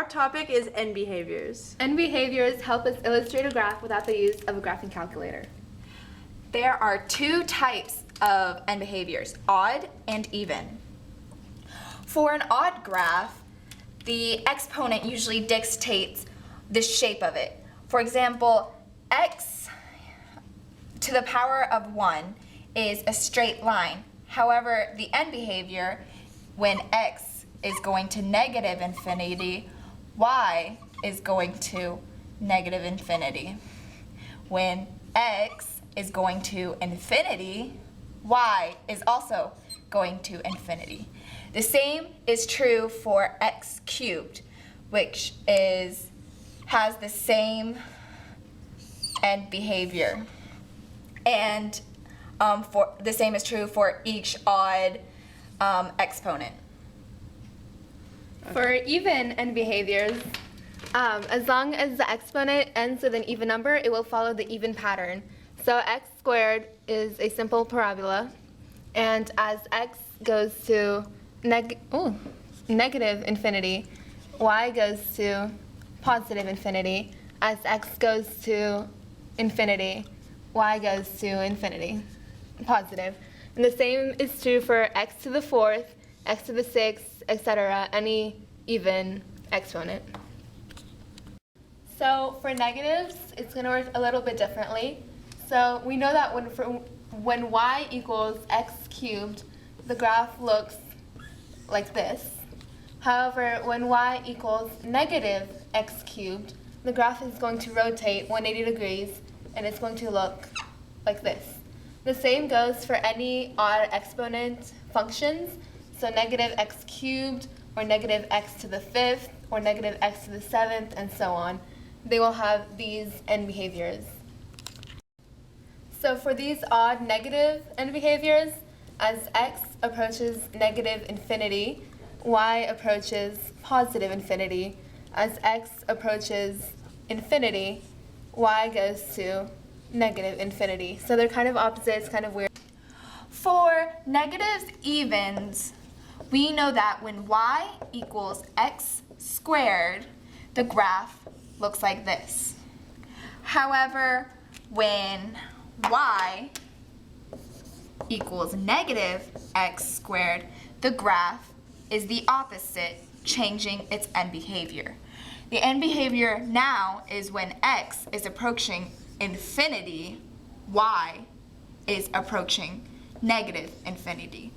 topic is end behaviors. End behaviors help us illustrate a graph without the use of a graphing calculator. There are two types of end behaviors, odd and even. For an odd graph, the exponent usually dictates the shape of it. For example, x to the power of 1 is a straight line. However, the end behavior, when x is going to negative infinity, y is going to negative infinity. When x is going to infinity, y is also going to infinity. The same is true for x cubed, which has the same end behavior. And for the same is true for each odd exponent. For even end behaviors, as long as the exponent ends with an even number, it will follow the even pattern. So x squared is a simple parabola, and as x goes to negative infinity, y goes to positive infinity. As x goes to infinity, y goes to infinity, positive. And the same is true for x to the fourth, x to the sixth, etc., any even exponent. So for negatives, it's going to work a little bit differently. So we know that when y equals x cubed, the graph looks like this. However, when y equals negative x cubed, the graph is going to rotate 180 degrees, and it's going to look like this. The same goes for any odd exponent functions, so negative x cubed, or negative x to the fifth, or negative x to the seventh, and so on. They will have these end behaviors. So for these odd negative end behaviors, as x approaches negative infinity, y approaches positive infinity. As x approaches infinity, y goes to negative infinity. So they're kind of opposite, it's kind of weird. For negatives evens, we know that when y equals x squared, the graph looks like this. However, when y equals negative x squared, the graph is the opposite, changing its end behavior. The end behavior now is when x is approaching infinity, y is approaching negative infinity.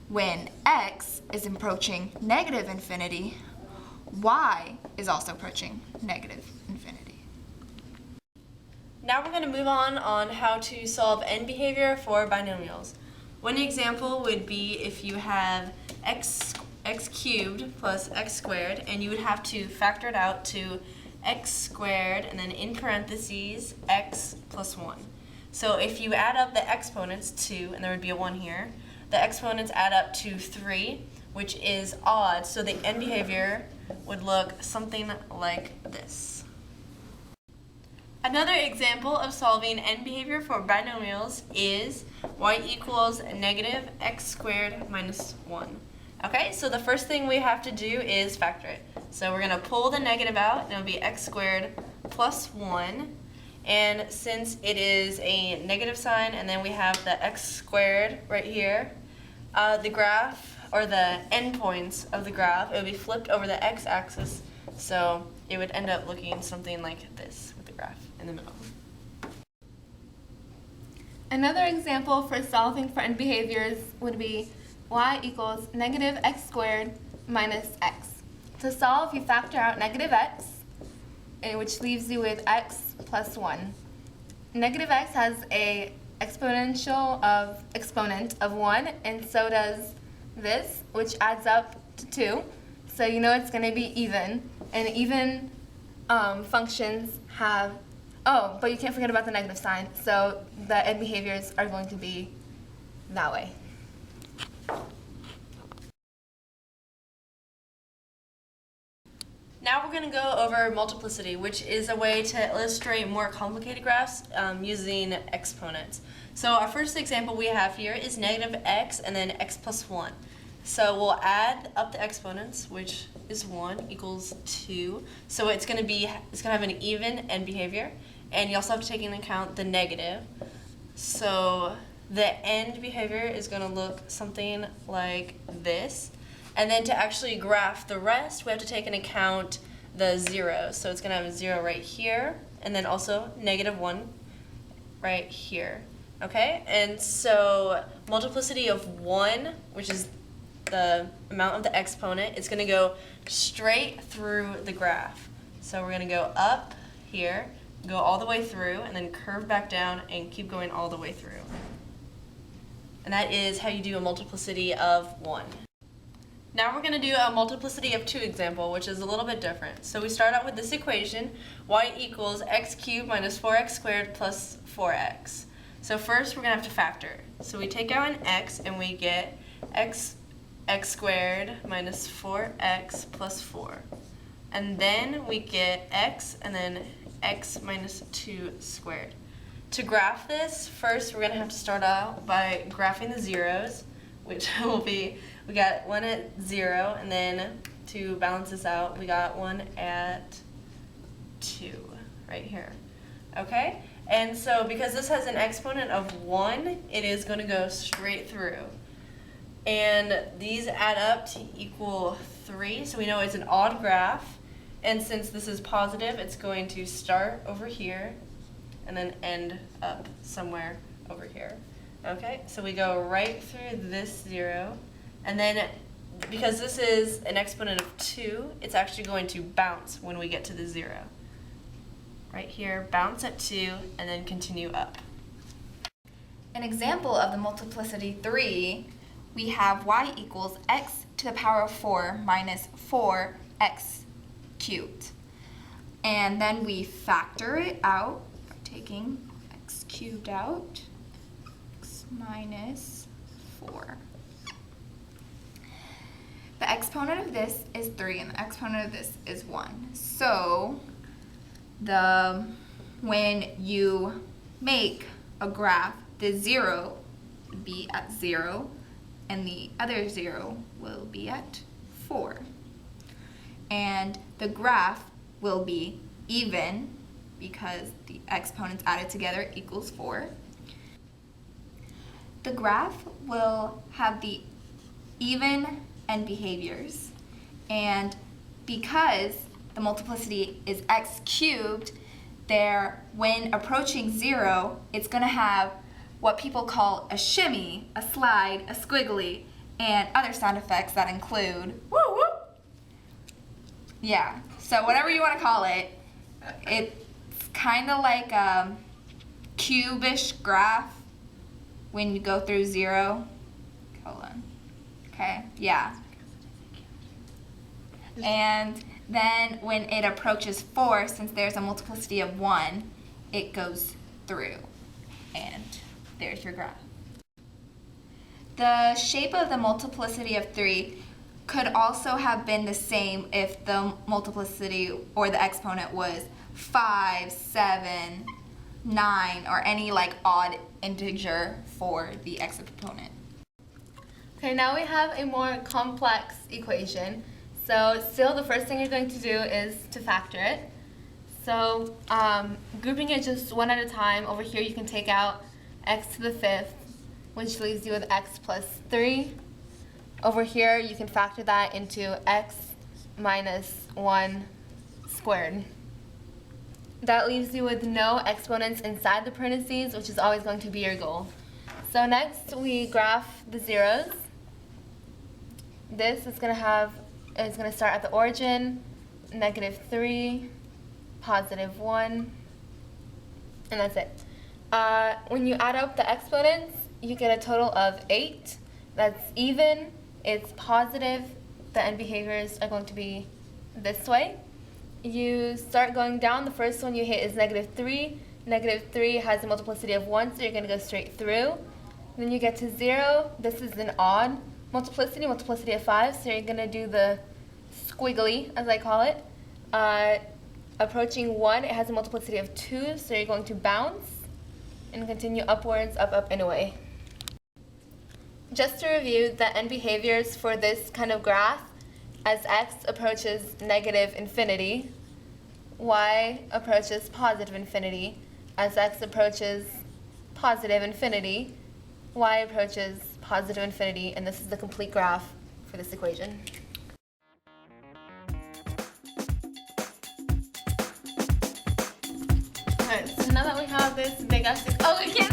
When x is approaching negative infinity, y is also approaching negative infinity. Now we're going to move on how to solve end behavior for binomials. One example would be if you have x cubed plus x squared, and you would have to factor it out to x squared and then in parentheses x plus 1. So if you add up the exponents, 2, and there would be a 1 here, the exponents add up to 3, which is odd, so the end behavior would look something like this. Another example of solving end behavior for binomials is y equals negative x squared minus 1. Okay, so the first thing we have to do is factor it. So we're going to pull the negative out, and it'll be x squared plus 1. And since it is a negative sign, and then we have the x squared right here, the graph, or the endpoints of the graph, it would be flipped over the x-axis, so it would end up looking something like this with the graph in the middle. Another example for solving for end behaviors would be y equals negative x squared minus x. To solve, you factor out negative x, which leaves you with x plus 1. Negative x has a exponent of 1, and so does this, which adds up to 2. So you know it's going to be even, and even functions have, but you can't forget about the negative sign, so the end behaviors are going to be that way. Now we're going to go over multiplicity, which is a way to illustrate more complicated graphs using exponents. So our first example we have here is negative x and then x plus 1. So we'll add up the exponents, which is 1 equals 2. So it's going to have an even end behavior, and you also have to take into account the negative. So the end behavior is going to look something like this. And then to actually graph the rest, we have to take into account the 0. So it's going to have a 0 right here, and then also -1 right here. Okay? And so multiplicity of 1, which is the amount of the exponent, it's going to go straight through the graph. So we're going to go up here, go all the way through, and then curve back down and keep going all the way through. And that is how you do a multiplicity of 1. Now we're going to do a multiplicity of 2 example, which is a little bit different. So we start out with this equation, y equals x cubed minus 4x squared plus 4x. So first we're going to have to factor. So we take out an x and we get x squared minus 4x plus 4. And then we get x and then x minus 2 squared. To graph this, first we're going to have to start out by graphing the zeros, which will be, we got 1 at 0, and then to balance this out, we got 1 at 2 right here. Okay? And so because this has an exponent of 1, it is going to go straight through. And these add up to equal 3, so we know it's an odd graph. And since this is positive, it's going to start over here and then end up somewhere over here. Okay, so we go right through this 0, and then because this is an exponent of 2, it's actually going to bounce when we get to the 0. Right here, bounce at 2, and then continue up. An example of the multiplicity 3, we have y equals x to the power of 4 minus 4x cubed. And then we factor it out by taking x cubed out, x minus 4. The exponent of this is 3 and the exponent of this is 1. So when you make a graph, the 0 would be at 0 and the other 0 will be at 4. And the graph will be even because the exponents added together equals 4. The graph will have the even end behaviors, and because the multiplicity is x cubed, when approaching 0, it's going to have what people call a shimmy, a slide, a squiggly, and other sound effects that include woo woo. Yeah, so whatever you want to call it, it's kind of like a cube-ish graph when you go through 0. Hold on. Okay, yeah. And then when it approaches 4, since there's a multiplicity of 1, it goes through. And there's your graph. The shape of the multiplicity of 3 could also have been the same if the multiplicity or the exponent was 5, 7, 9, or any like odd integer for the exponent. Okay, now we have a more complex equation. So still the first thing you're going to do is to factor it. So grouping it just one at a time, over here you can take out x to the 5th, which leaves you with x plus 3. Over here you can factor that into x minus 1 squared. That leaves you with no exponents inside the parentheses, which is always going to be your goal. So next we graph the zeros. This is going to start at the origin, -3, +1, and that's it. When you add up the exponents, you get a total of 8. That's even, it's positive, the end behaviors are going to be this way. You start going down, the first one you hit is -3. -3 has a multiplicity of 1, so you're going to go straight through. Then you get to 0, this is an odd multiplicity of 5, so you're going to do the squiggly, as I call it. Approaching 1, it has a multiplicity of 2, so you're going to bounce and continue upwards, up, and away. just to review the end behaviors for this kind of graph, as x approaches negative infinity, y approaches positive infinity. As x approaches positive infinity, y approaches positive infinity, and this is the complete graph for this equation. Alright, so now that we have this big ass, oh, we can't